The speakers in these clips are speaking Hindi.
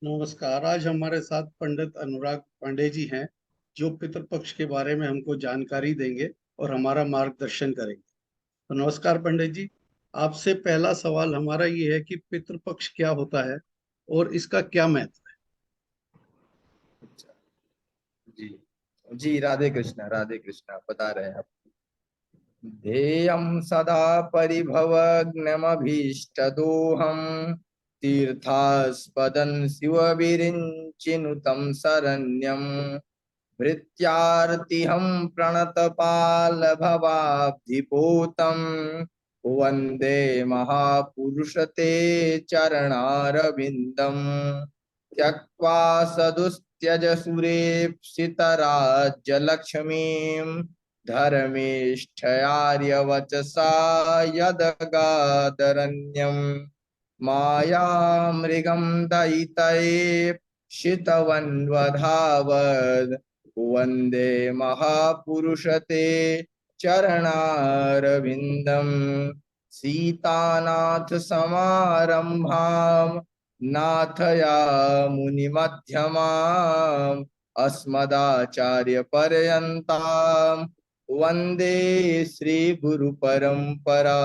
नमस्कार। आज हमारे साथ पंडित अनुराग पांडे जी हैं, जो पितृपक्ष के बारे में हमको जानकारी देंगे और हमारा मार्गदर्शन करेंगे। तो नमस्कार पंडित जी। आपसे पहला सवाल हमारा ये है कि पितृपक्ष क्या होता है और इसका क्या महत्व अच्छा। जी। जी, राधे कृष्णा बता रहे हैं आप। ध्येयं सदा परिभवग्नमभीष्टदोहं तीर्थास्पदं शिवविरिञ्चिनुतं शरण्यं भृत्यार्तिहं प्रणतपालभवाब्धिपोतं वन्दे महापुरुष ते चरणारविन्दम् त्यक्त्वा सदुस्त्यज सुरेप्सितराज्यलक्ष्मीं धर्मिष्ठयार्यवचसा यदगादरण्यं मायामृगं दयितैप्सितवन्वधावद् वन्दे महापुरुष ते चरणारविन्दम् सीतानाथ समारम्भाम् नाथया मुनिमध्यमाम् अस्मदाचार्यपर्यन्ताम् वन्दे श्री गुरु परंपरा।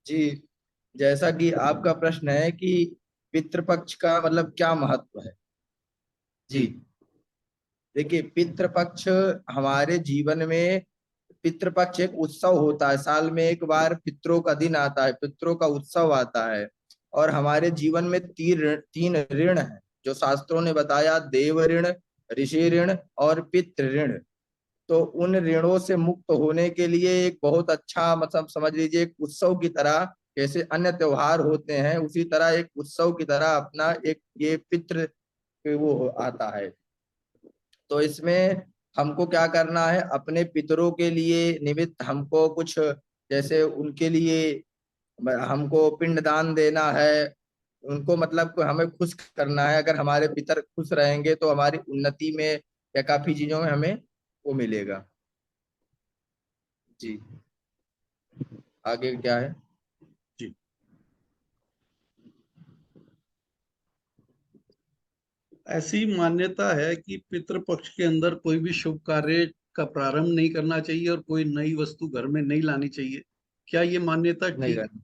जी, जैसा कि आपका प्रश्न है कि पितृपक्ष का मतलब क्या महत्व है। जी, है? देखिए, पितृपक्ष हमारे जीवन में, पितृपक्ष एक उत्सव होता है। साल में एक बार पितरों का दिन आता है, पितरों का उत्सव आता है। और हमारे जीवन में तीन ऋण हैं जो शास्त्रों ने बताया: देव ऋण, ऋषि ऋण और पितृ ऋण। तो उन ऋणों से मुक्त होने के लिए एक बहुत अच्छा, मतलब समझ लीजिए, एक उत्सव की तरह, जैसे अन्य त्योहार होते हैं उसी तरह एक उत्सव की तरह अपना एक ये पितृ वो आता है। तो इसमें हमको क्या करना है, अपने पितरों के लिए निमित्त हमको कुछ, जैसे उनके लिए हमको पिंडदान देना है। उनको मतलब हमें खुश करना है। अगर हमारे पितर खुश रहेंगे तो हमारी उन्नति में या काफी चीजों में हमें वो मिलेगा। जी, आगे क्या है। जी, ऐसी मान्यता है कि पितृपक्ष के अंदर कोई भी शुभ कार्य का प्रारंभ नहीं करना चाहिए और कोई नई वस्तु घर में नहीं लानी चाहिए। क्या ये मान्यता नहीं ठीक है? रहना।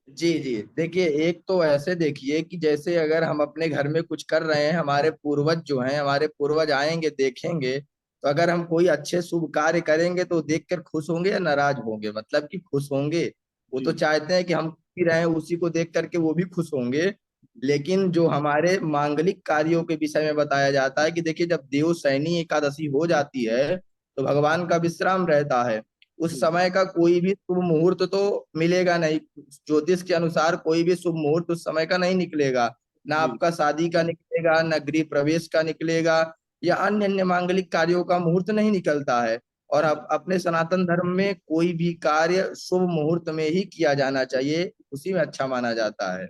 जी जी, देखिए, एक तो ऐसे देखिए कि जैसे अगर हम अपने घर में कुछ कर रहे हैं, हमारे पूर्वज जो हैं, हमारे पूर्वज आएंगे देखेंगे, तो अगर हम कोई अच्छे शुभ कार्य करेंगे तो देखकर खुश होंगे या नाराज होंगे? मतलब कि खुश होंगे। वो तो जी, चाहते हैं कि हम भी रहें, उसी को देख करके वो भी खुश होंगे। लेकिन जो हमारे मांगलिक कार्यों के विषय में बताया जाता है कि देखिए, जब देवशयनी एकादशी हो जाती है तो भगवान का विश्राम रहता है। उस जी, समय का कोई भी शुभ मुहूर्त तो मिलेगा नहीं। ज्योतिष के अनुसार कोई भी शुभ मुहूर्त उस समय का नहीं निकलेगा। ना जी, आपका शादी का निकलेगा, ना गृह प्रवेश का निकलेगा, या अन्य अन्य मांगलिक कार्यों का मुहूर्त नहीं निकलता है। और जी। अपने सनातन धर्म में कोई भी कार्य शुभ मुहूर्त में ही किया जाना चाहिए, उसी में अच्छा माना जाता है।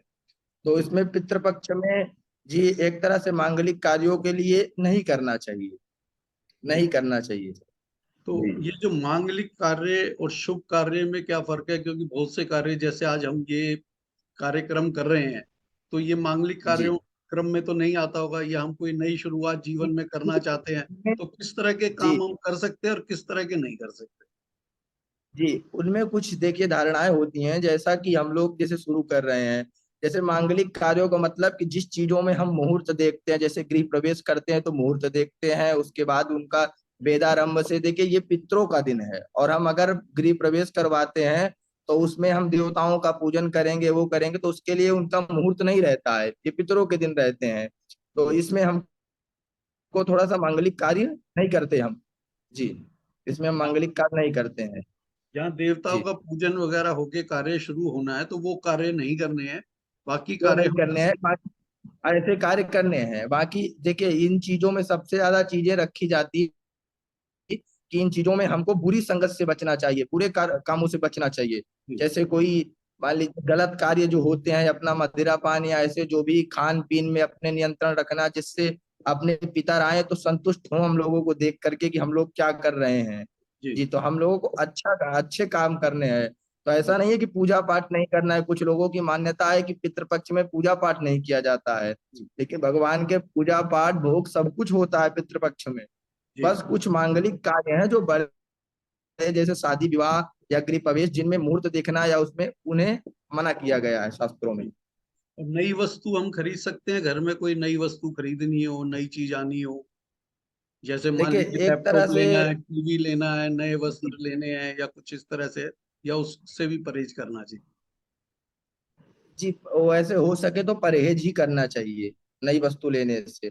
तो इसमें पितृपक्ष में, जी, एक तरह से मांगलिक कार्यों के लिए नहीं करना चाहिए, नहीं करना चाहिए। तो जी ये जो मांगलिक कार्य और शुभ कार्य में क्या फर्क है? क्योंकि बहुत से कार्य, जैसे आज हम ये कार्यक्रम कर रहे हैं, तो ये मांगलिक जी कार्यों क्रम में तो नहीं आता होगा, या हम कोई नई शुरुआत जीवन में करना चाहते हैं, तो किस तरह के जी काम हम कर सकते हैं और किस तरह के नहीं कर सकते? जी, उनमें कुछ देखिए धारणाएं होती हैं। जैसा कि हम लोग जैसे शुरू कर रहे हैं, जैसे मांगलिक कार्यों का मतलब कि जिस चीजों में हम मुहूर्त देखते हैं, जैसे गृह प्रवेश करते हैं तो मुहूर्त देखते हैं, उसके बाद उनका वेदारंभ से, देखिए ये पितरों का दिन है और हम अगर गृह प्रवेश करवाते हैं तो उसमें हम देवताओं का पूजन करेंगे, वो करेंगे, तो उसके लिए उनका मुहूर्त नहीं रहता है, ये पितरों के दिन रहते हैं। तो इसमें हमको थोड़ा सा मांगलिक कार्य नहीं करते हम। जी, इसमें हम मांगलिक कार्य नहीं करते हैं। जहाँ देवताओं जी, का पूजन वगैरह होके कार्य शुरू होना है, तो वो कार्य नहीं करने हैं, बाकी वो कार्य नहीं हम कर करने हैं, सकते बाकी ऐसे कार्य करने हैं। बाकी देखिए, इन चीजों में सबसे ज्यादा चीजें रखी जाती है कि इन चीजों में हमको बुरी संगत से बचना चाहिए, बुरे कामों से बचना चाहिए। हैं। जैसे कोई मान लीजिए गलत कार्य जो होते हैं, अपना मदिरा पान या ऐसे जो भी खान पीन में अपने नियंत्रण रखना, जिससे अपने पिता आए तो संतुष्ट हों हम लोगों को देख करके कि हम लोग क्या कर रहे हैं। जी, जी, तो हम लोगों को अच्छे काम करने हैं। तो ऐसा नहीं है कि पूजा पाठ नहीं करना है। कुछ लोगों की मान्यता है कि पितृपक्ष में पूजा पाठ नहीं किया जाता है, लेकिन भगवान के पूजा पाठ भोग सब कुछ होता है पितृपक्ष में। जी। बस कुछ मांगलिक कार्य हैं जो बड़े, जैसे शादी विवाह या गृह प्रवेश, जिनमें मुहूर्त देखना या उसमें उन्हें मना किया गया है शास्त्रों में। और नई वस्तु हम खरीद सकते हैं, घर में कोई नई वस्तु खरीदनी हो, नई चीज आनी हो, जैसे मान देखिए लीजिए एक तरह लैपटॉप से, लेना है, टीवी लेना है, नए वस्त्र लेने हैं, या कुछ इस तरह से, या उससे भी परहेज करना चाहिए? जी वैसे हो सके तो परहेज ही करना चाहिए नई वस्तु लेने से।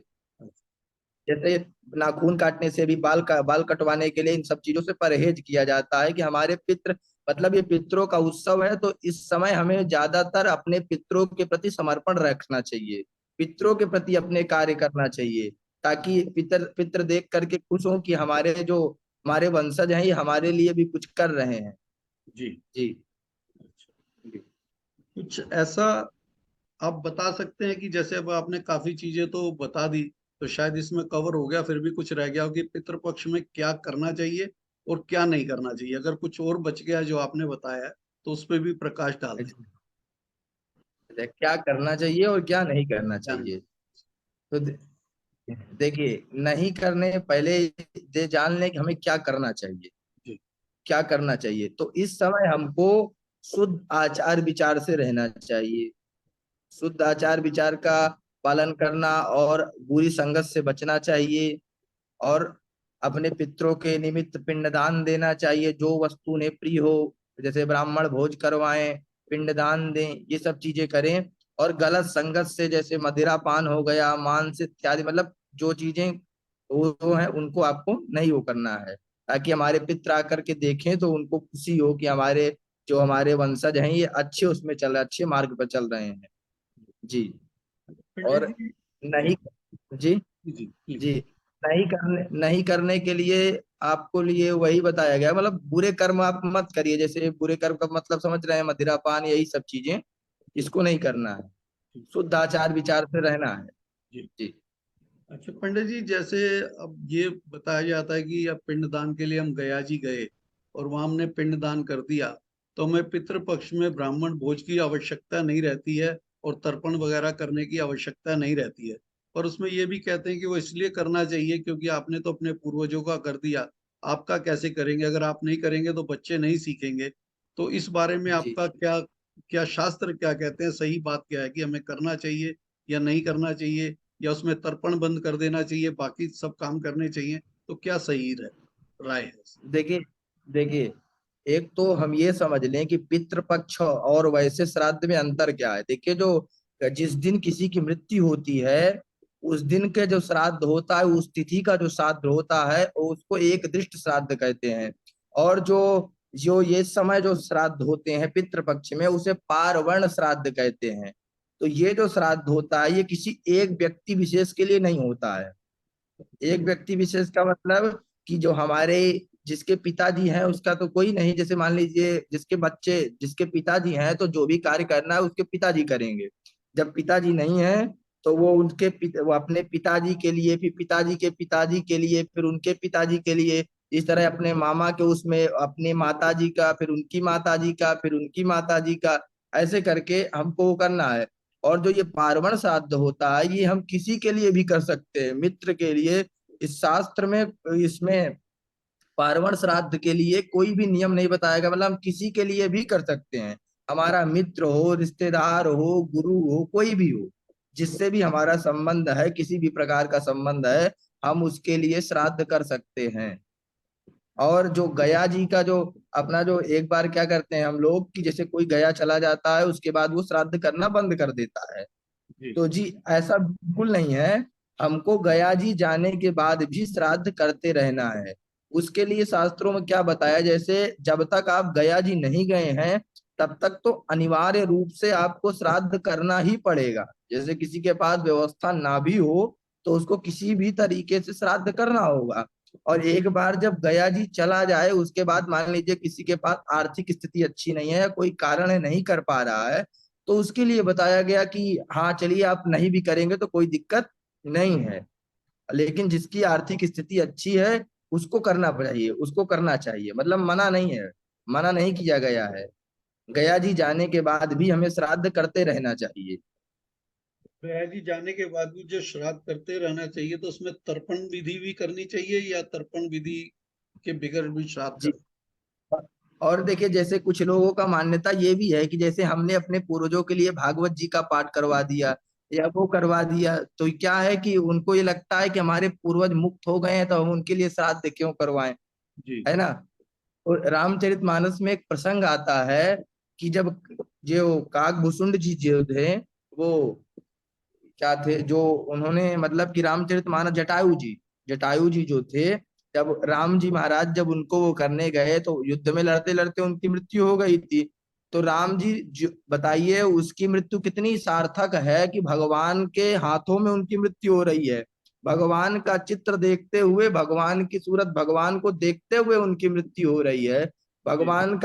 जैसे नाखून काटने से भी, बाल कटवाने के लिए, इन सब चीजों से परहेज किया जाता है कि हमारे पितृ, मतलब ये पितरों का उत्सव है, तो इस समय हमें ज्यादातर अपने पितरों के प्रति समर्पण रखना चाहिए, पितरों के प्रति अपने कार्य करना चाहिए, ताकि पितर पितर देख करके खुश हों कि हमारे वंशज हैं, ये हमारे लिए भी कुछ कर रहे हैं। जी। जी। अच्छा। कुछ ऐसा आप बता सकते हैं कि जैसे अब आपने काफी चीजें तो बता दी, तो शायद इसमें कवर हो गया, फिर भी कुछ रह गया हो कि पितृपक्ष में क्या करना चाहिए और क्या नहीं करना चाहिए। अगर कुछ और बच गया है जो आपने बताया है, तो उस पर भी प्रकाश डाल दें। क्या करना चाहिए और क्या नहीं करना क्या नहीं? चाहिए। तो देखिए, नहीं करने पहले ये जान लें कि हमें क्या करना चाहिए। जी। क्या करना चाहिए, तो इस समय हमको शुद्ध आचार विचार से रहना चाहिए, शुद्ध आचार विचार का पालन करना और बुरी संगत से बचना चाहिए, और अपने पितरों के निमित्त पिंडदान देना चाहिए, जो वस्तु उन्हें प्रिय हो, जैसे ब्राह्मण भोज करवाएं, पिंडदान दें, ये सब चीजें करें। और गलत संगत से, जैसे मदिरा पान हो गया, मांस इत्यादि, मतलब जो चीजें वो है, उनको आपको नहीं वो करना है, ताकि हमारे पितर आकर के देखें तो उनको खुशी हो कि हमारे वंशज हैं, ये अच्छे उसमें चल रहे, अच्छे मार्ग पर चल रहे हैं। जी। पंडित और जी। जी। नहीं, जी, जी जी प्लीज। जी, नहीं करने के लिए आपको लिए वही बताया गया, मतलब बुरे कर्म आप मत करिए। जैसे बुरे कर्म का मतलब समझ रहे हैं, मदिरा पान, यही सब चीजें, जी। इसको नहीं करना है, जी। शुद्ध आचार विचार से रहना है। जी। जी। अच्छा पंडित जी, जैसे अब ये बताया जाता है कि अब पिंडदान के लिए हम गया जी गए और वहां हमने पिंडदान कर दिया, तो हमें पितृपक्ष में ब्राह्मण भोज की आवश्यकता नहीं रहती है और तर्पण वगैरह करने की आवश्यकता नहीं रहती है। पर उसमें ये भी कहते हैं कि वो इसलिए करना चाहिए क्योंकि आपने तो अपने पूर्वजों का कर दिया, आपका कैसे करेंगे? अगर आप नहीं करेंगे तो बच्चे नहीं सीखेंगे। तो इस बारे में जी। आपका क्या, क्या शास्त्र क्या कहते हैं? सही बात क्या है कि हमें करना चाहिए या नहीं करना चाहिए, या उसमें तर्पण बंद कर देना चाहिए, बाकी सब काम करने चाहिए? तो क्या सही राय है? देखिए, देखिए, एक तो हम ये समझ लें कि पितृपक्ष और वैसे श्राद्ध में अंतर क्या है। देखिए, जो जिस दिन किसी की मृत्यु होती है, उस दिन के जो श्राद्ध होता है, उस तिथि का जो श्राद्ध होता है, वो उसको एक दृष्ट श्राद्ध कहते हैं। और जो जो ये समय जो श्राद्ध होते हैं पितृपक्ष में, उसे पारवर्ण श्राद्ध कहते हैं। तो ये जो श्राद्ध होता है, ये किसी एक व्यक्ति विशेष के लिए नहीं होता है। एक व्यक्ति विशेष का मतलब कि जो हमारे, जिसके पिताजी हैं उसका तो कोई नहीं, जैसे मान लीजिए जिसके बच्चे, जिसके पिताजी हैं, तो जो भी कार्य करना है उसके पिताजी करेंगे। जब पिताजी नहीं है, तो वो अपने पिताजी के लिए, फिर पिताजी के पिताजी के लिए, फिर उनके पिताजी के लिए, इस तरह अपने मामा के उसमें अपने माताजी का, फिर उनकी माताजी का, फिर उनकी माताजी का, ऐसे करके हमको वो करना है। और जो ये पार्वण श्राद्ध होता है, ये हम किसी के लिए भी कर सकते हैं, मित्र के लिए। इस शास्त्र में, इसमें पार्वण श्राद्ध के लिए कोई भी नियम नहीं बताया गया, मतलब हम किसी के लिए भी कर सकते हैं। हमारा मित्र हो, रिश्तेदार हो, गुरु हो, कोई भी हो, जिससे भी हमारा संबंध है, किसी भी प्रकार का संबंध है, हम उसके लिए श्राद्ध कर सकते हैं। और जो गया जी का जो अपना, जो एक बार क्या करते हैं हम लोग कि जैसे कोई गया चला जाता है, उसके बाद वो श्राद्ध करना बंद कर देता है। जी। तो जी ऐसा बिल्कुल नहीं है, हमको गया जी जाने के बाद भी श्राद्ध करते रहना है। उसके लिए शास्त्रों में क्या बताया, जैसे जब तक आप गया जी नहीं गए हैं, तब तक तो अनिवार्य रूप से आपको श्राद्ध करना ही पड़ेगा। जैसे किसी के पास व्यवस्था ना भी हो, तो उसको किसी भी तरीके से श्राद्ध करना होगा। और एक बार जब गया जी चला जाए, उसके बाद मान लीजिए किसी के पास आर्थिक स्थिति अच्छी नहीं है, या कोई कारण है नहीं कर पा रहा है, तो उसके लिए बताया गया कि हाँ चलिए, आप नहीं भी करेंगे तो कोई दिक्कत नहीं है। लेकिन जिसकी आर्थिक स्थिति अच्छी है, उसको करना चाहिए, उसको करना चाहिए, मतलब मना नहीं है, मना नहीं किया गया है। गया जी जाने के बाद भी हमें श्राद्ध करते रहना चाहिए। गया जी जाने के बाद भी जो श्राद्ध करते रहना चाहिए, तो उसमें तर्पण विधि भी करनी चाहिए या तर्पण विधि के बगैर भी श्राद्ध जी। कर? और देखिए, जैसे कुछ लोगों का मान्यता ये भी है कि जैसे हमने अपने पूर्वजों के लिए भागवत जी का पाठ करवा दिया या वो करवा दिया, तो क्या है कि उनको ये लगता है कि हमारे पूर्वज मुक्त हो गए हैं, तो हम उनके लिए श्राद्ध क्यों करवाएं, जी है ना। और रामचरितमानस में एक प्रसंग आता है कि जब जो काकभूषुंड जी जो थे, वो क्या थे, जो उन्होंने मतलब कि रामचरितमानस, जटायु जी जो थे, जब राम जी महाराज जब उनको वो करने गए तो युद्ध में लड़ते लड़ते उनकी मृत्यु हो गई थी। तो राम जी बताइए उसकी मृत्यु कितनी सार्थक है कि भगवान के हाथों में उनकी मृत्यु हो रही है। भगवान का चित्र देखते हुए, भगवान की सूरत, भगवान को देखते हुए उनकी मृत्यु हो रही है। जी। भगवान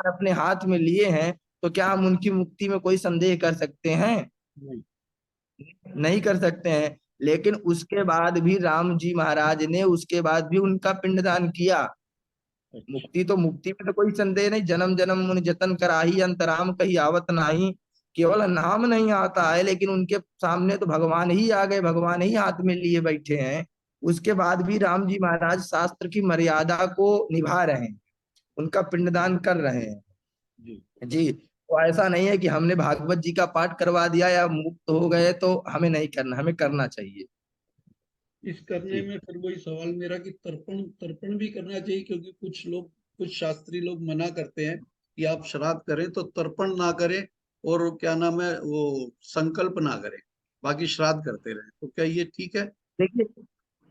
अपने हाथ में लिए हैं, तो क्या हम उनकी मुक्ति में कोई संदेह कर सकते हैं? नहीं। नहीं कर सकते हैं। लेकिन उसके बाद भी राम जी महाराज ने उसके बाद भी उनका पिंडदान किया। अच्छा। मुक्ति में तो कोई संदेह नहीं। जन्म जन्म मुनि जतन कराही, अंतराम कही आवत नाही। केवल नाम नहीं आता है, लेकिन उनके सामने तो भगवान ही आ गए, भगवान ही हाथ में लिए बैठे हैं। उसके बाद भी राम जी महाराज शास्त्र की मर्यादा को निभा रहे हैं, उनका पिंडदान कर रहे हैं। जी। जी। तो ऐसा नहीं है कि हमने भागवत जी का पाठ करवा दिया या मुक्त हो गए तो हमें नहीं करना, हमें करना चाहिए। इस करने जी। में फिर वही सवाल मेरा कि तर्पण तर्पण भी करना चाहिए, क्योंकि कुछ लोग, कुछ शास्त्री लोग मना करते हैं कि आप श्राद्ध करें तो तर्पण ना करें, और क्या नाम है वो, संकल्प ना करें, बाकी श्राद्ध करते रहें, तो क्या ये ठीक है?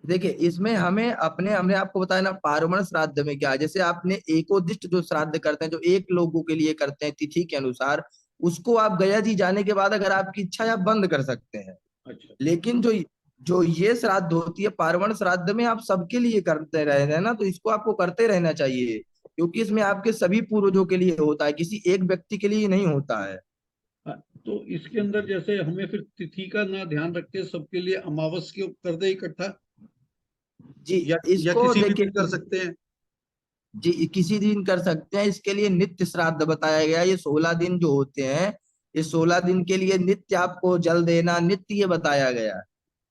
देखिए, इसमें हमें अपने, हमने आपको बताया ना पार्वण श्राद्ध में क्या है। जैसे आपने एकोदिष्ट जो श्राद्ध करते हैं, जो एक लोगों के लिए करते हैं तिथि के अनुसार, उसको आप गया जी जाने के बाद अगर आपकी इच्छा है आप बंद कर सकते हैं। अच्छा। लेकिन जो जो ये श्राद्ध होती है पार्वण श्राद्ध में, आप सबके लिए करते रहे हैं ना, तो इसको आपको करते रहना चाहिए, क्योंकि इसमें आपके सभी पूर्वजों के लिए होता है, किसी एक व्यक्ति के लिए नहीं होता है। हाँ, तो इसके अंदर जैसे हमें फिर तिथि का ना ध्यान रख के सबके लिए अमावस क्यों कर दे इकट्ठा, जी। या इसको किसी भी दिन कर देखिए सकते हैं? जी, किसी दिन कर सकते हैं। इसके लिए नित्य श्राद्ध बताया गया है। ये 16 दिन जो होते हैं, ये 16 दिन के लिए नित्य आपको जल देना, नित्य ये बताया गया है।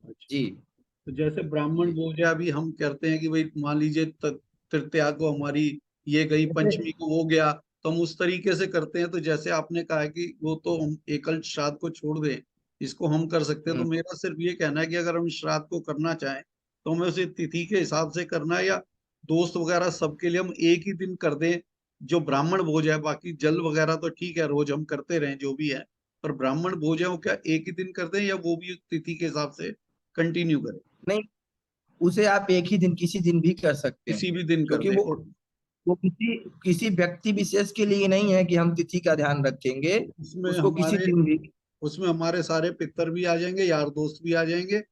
अच्छा। जी। तो जैसे ब्राह्मण जी। भोजया भी हम करते हैं कि भाई मान लीजिए तृतीया को हमारी ये गई, जैसे पंचमी को वो गया, तो हम उस तरीके से करते हैं। तो जैसे आपने कहा कि वो तो हम एकल श्राद्ध को छोड़ दें, इसको हम कर सकते हैं। तो हम्म, मेरा सिर्फ ये कहना है कि अगर हम श्राद्ध को करना चाहें तो हमें उसे तिथि के हिसाब से करना है, या दोस्त वगैरह सबके लिए हम एक ही दिन कर दें जो ब्राह्मण भोज है। बाकी जल वगैरह तो ठीक है, रोज हम करते रहें जो भी है, पर ब्राह्मण भोज है वो क्या एक ही दिन कर दें, या वो भी तिथि के हिसाब से कंटिन्यू करें? नहीं, उसे आप एक ही दिन किसी दिन भी कर सकते हैं, किसी भी दिन कर क्योंकि दें। वो और वो किसी किसी व्यक्ति विशेष के लिए नहीं है कि हम तिथि का ध्यान रखेंगे। उसमें उसको किसी हमारे दिन भी। उसमें हमारे सारे पितर भी आ जाएंगे, यार दोस्त भी आ जाएंगे।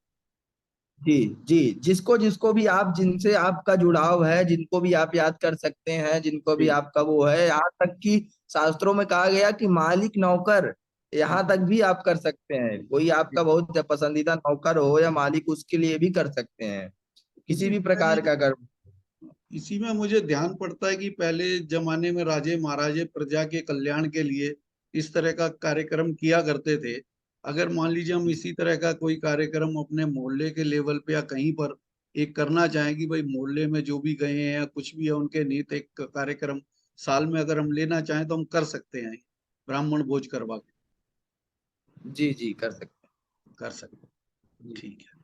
जी। जी। जिसको जिसको भी आप, जिनसे आपका जुड़ाव है, जिनको भी आप याद कर सकते हैं, जिनको भी ठीक। आपका वो है, यहाँ तक कि शास्त्रों में कहा गया कि मालिक नौकर, यहाँ तक भी आप कर सकते हैं। कोई आपका ठीक। बहुत पसंदीदा नौकर हो या मालिक, उसके लिए भी कर सकते हैं, किसी इसी भी में प्रकार का कर्म। इसी में मुझे ध्यान पड़ता है कि पहले जमाने में राजे महाराजे प्रजा के कल्याण के लिए इस तरह का कार्यक्रम किया करते थे। अगर मान लीजिए हम इसी तरह का कोई कार्यक्रम अपने मोहल्ले के लेवल पे या कहीं पर एक करना चाहें कि भाई मोहल्ले में जो भी गए हैं या कुछ भी है उनके निमित्त एक कार्यक्रम साल में अगर हम लेना चाहें तो हम कर सकते हैं, ब्राह्मण भोज करवा के जी। जी, कर सकते कर सकते हैं। हैं। ठीक है।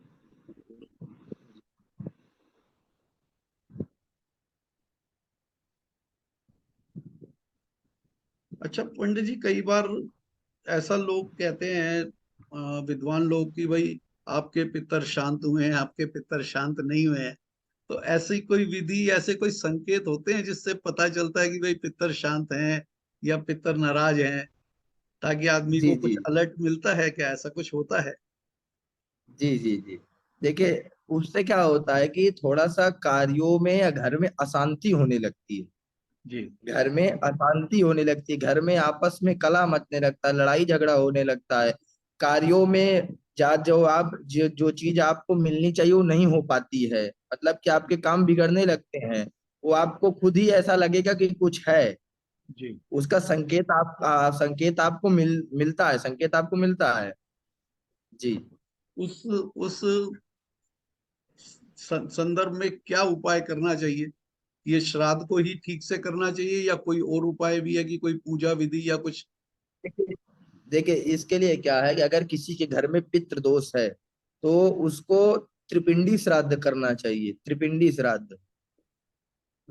अच्छा पंडित जी, कई बार ऐसा लोग कहते हैं, विद्वान लोग, कि भाई आपके पितर शांत हुए हैं, आपके पितर शांत नहीं हुए हैं। तो ऐसी कोई विधि, ऐसे कोई संकेत होते हैं जिससे पता चलता है कि भाई पितर शांत हैं या पितर नाराज हैं, ताकि आदमी जी। को जी। कुछ अलर्ट मिलता है? क्या ऐसा कुछ होता है? जी। जी। जी। देखिए, उससे क्या होता है कि थोड़ा सा कार्यों में या घर में अशांति होने लगती है। जी। घर में अशांति होने लगती है, घर में आपस में कला मचने लगता है, लड़ाई झगड़ा होने लगता है। कार्यों में जो चीज आपको मिलनी चाहिए वो नहीं हो पाती है, मतलब कि आपके काम बिगड़ने लगते हैं। वो आपको खुद ही ऐसा लगेगा कि कुछ है। जी। उसका संकेत आपको मिलता है, संकेत आपको मिलता है। जी। उस संदर्भ में क्या उपाय करना चाहिए? ये श्राद्ध को ही ठीक से करना चाहिए या कोई और उपाय भी है कि कोई पूजा विधि या कुछ? देखिए देखिए, इसके लिए क्या है कि अगर किसी के घर में पितृ दोष है तो उसको त्रिपिंडी श्राद्ध करना चाहिए, त्रिपिंडी श्राद्ध।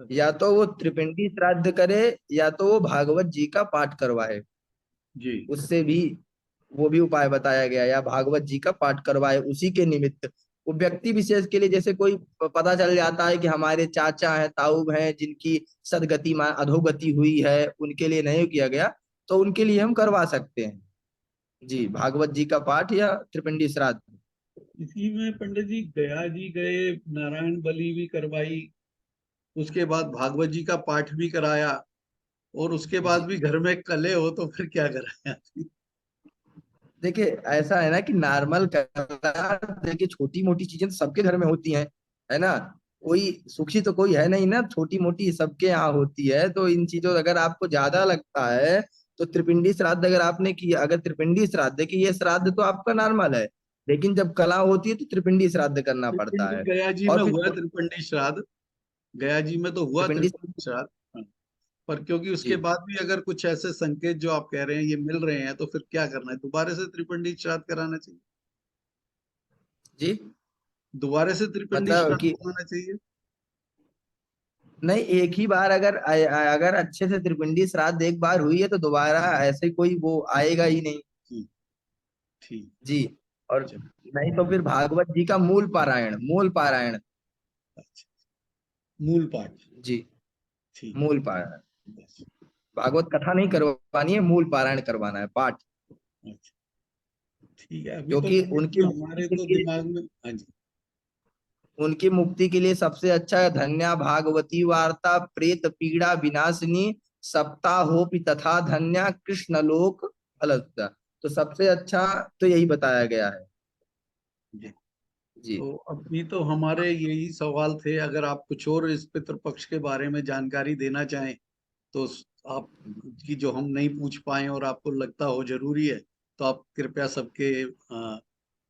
या तो वो त्रिपिंडी श्राद्ध करे, या तो वो भागवत जी का पाठ करवाए। जी। उससे भी वो भी उपाय बताया गया, या भागवत जी का पाठ करवाए उसी के निमित्त। वो व्यक्ति विशेष के लिए, जैसे कोई पता चल जाता है कि हमारे चाचा हैं, ताऊ हैं, जिनकी सदगति अधोगति हुई है, उनके लिए नहीं किया गया, तो उनके लिए हम करवा सकते हैं। जी, भागवत जी का पाठ या त्रिपिंडी श्राद्ध। इसी में पंडित जी गया जी गए, नारायण बलि भी करवाई, उसके बाद भागवत जी का पाठ भी कराया, और उसके बाद जी, भी घर में कले हो तो फिर क्या कराया? देखिए ऐसा है ना कि नॉर्मल कला, देखिए छोटी मोटी चीजें तो सबके घर में होती हैं, है ना। कोई सुखी तो कोई है नहीं ना, छोटी मोटी सबके यहाँ होती है। तो इन चीजों अगर आपको ज्यादा लगता है तो त्रिपिंडी श्राद्ध अगर आपने किया, अगर त्रिपिंडी श्राद्ध देखिए, ये श्राद्ध तो आपका नॉर्मल है, लेकिन जब कला होती है तो त्रिपिंडी श्राद्ध करना पड़ता त्रिपिंडी है। गया जी में और फिर हुआ है, त्रिपिंडी श्राद्ध गया जी में तो हुआ त्रिपिंडी, त्रिपिंडी श्राद्ध। हाँ। पर क्योंकि उसके जी बाद भी अगर कुछ ऐसे संकेत जो आप कह रहे हैं ये मिल रहे हैं, तो फिर क्या करना है? दोबारा से त्रिपिंडी श्राद्ध कराना चाहिए? जी, दोबारा से त्रिपिंडी मतलब श्राद्ध कि कराना चाहिए? नहीं, एक ही बार अगर अगर अच्छे से त्रिपिंडी श्राद्ध एक बार हुई है तो दोबारा ऐसे कोई वो आएगा ही नहीं। ठीक। ठीक। जी। और चलो। नहीं तो फिर भागवत जी का मूल पारायण, मूल पारायण। अच्छा। मूल पाठ। जी, ठीक। मूल पारायण। बस। भागवत कथा नहीं करवानी है, मूल पारायण करवाना है, पाठ। अच्छा। ठीक है, अभी तो क्योंकि पंडित उनकी जी हमारे मुक्ति तो के लिए, दिमाग में। हाँ जी। उनकी मुक्ति के लिए सबसे अच्छा है धन्या भागवती वार्ता प्रेत पीड़ा विनाशिनी, सप्ताहोपि तथा धन्या कृष्ण लोक अलसता। तो सबसे अच्छा तो यही बताया गया है। जी। जी। तो अभी तो हमारे यही सवाल थे, अगर आप कुछ और इस पितृपक्ष के बारे में जानकारी देना चाहें तो आप, की जो हम नहीं पूछ पाए और आपको लगता हो जरूरी है, तो आप कृपया सबके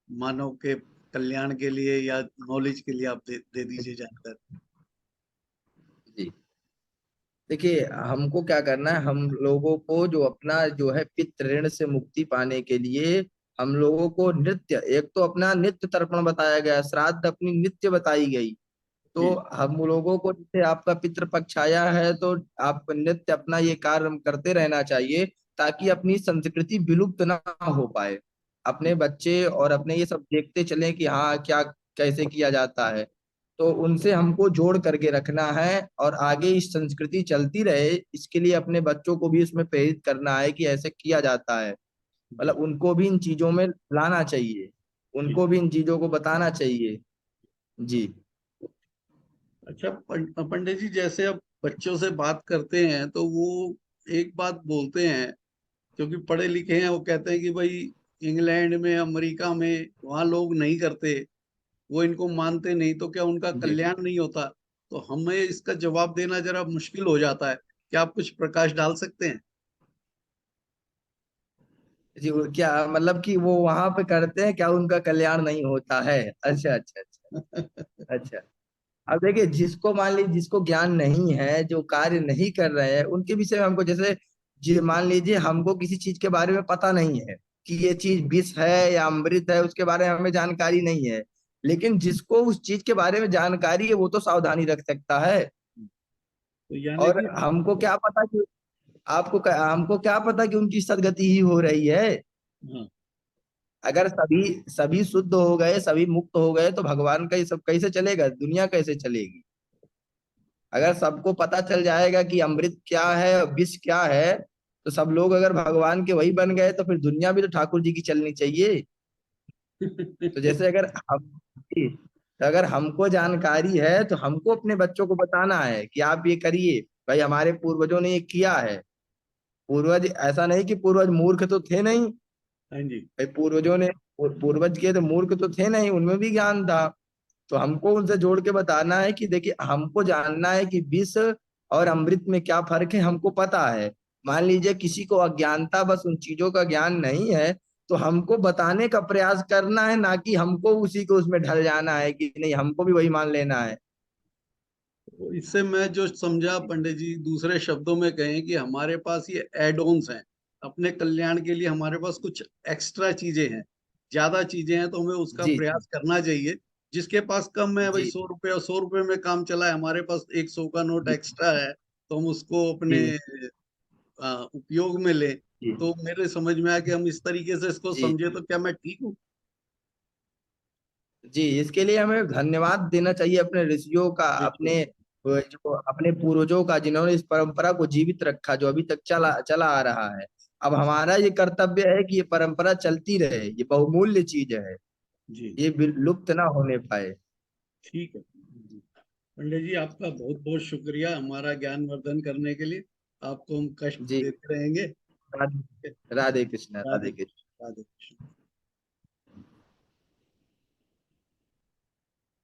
मानव के कल्याण के लिए या नॉलेज के लिए आप दे दीजिए जानकारी। जी, देखिए हमको क्या करना है, हम लोगों को जो अपना जो है पितृ ऋण से मुक्ति पाने के लिए, हम लोगों को नृत्य, एक तो अपना नित्य तर्पण बताया गया, श्राद्ध अपनी नित्य बताई गई। तो जी। हम लोगों को जैसे आपका पितृ पक्ष आया है तो आप नित्य अपना ये कार्य करते रहना चाहिए, ताकि अपनी संस्कृति विलुप्त ना हो पाए। अपने बच्चे और अपने ये सब देखते चलें कि हाँ क्या कैसे किया जाता है। तो उनसे हमको जोड़ करके रखना है, और आगे इस संस्कृति चलती रहे इसके लिए अपने बच्चों को भी उसमें प्रेरित करना है कि ऐसे किया जाता है। जी। मतलब उनको भी इन चीजों में लाना चाहिए, जी। उनको भी इन चीजों को बताना चाहिए। जी। अच्छा पंडित जी, जैसे अब बच्चों से बात करते हैं तो वो एक बात बोलते हैं, क्योंकि पढ़े लिखे हैं, वो कहते हैं कि भाई इंग्लैंड में, अमेरिका में, वहाँ लोग नहीं करते, वो इनको मानते नहीं, तो क्या उनका जी कल्याण नहीं होता? तो हमें इसका जवाब देना जरा मुश्किल हो जाता है। क्या आप कुछ प्रकाश डाल सकते हैं? जी, वो क्या मतलब कि वो वहां पे करते हैं क्या, उनका कल्याण नहीं होता है? अच्छा अच्छा अच्छा। अच्छा, अब देखिए जिसको मान लीजिए, जिसको ज्ञान नहीं है, जो कार्य नहीं कर रहे हैं, उनके विषय में हमको जैसे, जी मान लीजिए हमको किसी चीज के बारे में पता नहीं है कि ये चीज विष है या अमृत है, उसके बारे में हमें जानकारी नहीं है। लेकिन जिसको उस चीज के बारे में जानकारी है वो तो सावधानी रख सकता है। तो यानी और कि हमको क्या पता कि हमको क्या पता कि उनकी सदगति ही हो रही है। हाँ। अगर सभी सभी शुद्ध हो गए, सभी मुक्त हो गए, तो भगवान का ये सब कैसे चलेगा, दुनिया कैसे चलेगी? अगर सबको पता चल जाएगा कि अमृत क्या है और विष क्या है, तो सब लोग अगर भगवान के वही बन गए, तो फिर दुनिया भी तो ठाकुर जी की चलनी चाहिए। तो जैसे अगर हम, तो अगर हमको जानकारी है तो हमको अपने बच्चों को बताना है कि आप ये करिए, भाई हमारे पूर्वजों ने ये किया है। पूर्वज, ऐसा नहीं कि पूर्वज मूर्ख तो थे नहीं, हाँ जी। भाई पूर्वजों ने, पूर्वज के तो मूर्ख तो थे नहीं, उनमें भी ज्ञान था। तो हमको उनसे जोड़ के बताना है कि देखिए हमको जानना है कि विष और अमृत में क्या फर्क है हमको पता है। मान लीजिए किसी को अज्ञानता, बस उन चीजों का ज्ञान नहीं है, तो हमको बताने का प्रयास करना है, ना कि हमको उसी को उसमें ढल जाना है कि नहीं हमको भी वही मान लेना है। तो इससे मैं जो समझा पंडित जी, दूसरे शब्दों में कहें कि हमारे पास ये एड ऑन्स हैं, अपने कल्याण के लिए हमारे पास कुछ एक्स्ट्रा चीजें हैं, ज्यादा चीजें हैं, तो हमें उसका जी जी प्रयास करना चाहिए। जिसके पास कम है भाई, जी 100 रुपये और 100 रुपये में काम चला है, हमारे पास 100 का नोट जी एक्स्ट्रा है, तो हम उसको अपने जी उपयोग में लें। जी तो मेरे समझ में आया कि हम इस तरीके से इसको जी समझे, तो क्या मैं ठीक हूँ? जी। इसके लिए हमें धन्यवाद देना चाहिए अपने ऋषियों का, बिल्कुल। अपने जो अपने पूर्वजों का, जिन्होंने इस परंपरा को जीवित रखा, जो अभी तक चला चला आ रहा है। अब हमारा ये कर्तव्य है कि ये परंपरा चलती रहे, ये बहुमूल्य चीज है, जी। ये लुप्त ना होने पाए। ठीक है पंडित जी, आपका बहुत बहुत शुक्रिया हमारा ज्ञानवर्धन करने के लिए। आपको हम कष्ट जी। देते रहेंगे। राधे राधे कृष्ण, राधे राधे कृष्ण। कृष्ण, राधे कृष्ण।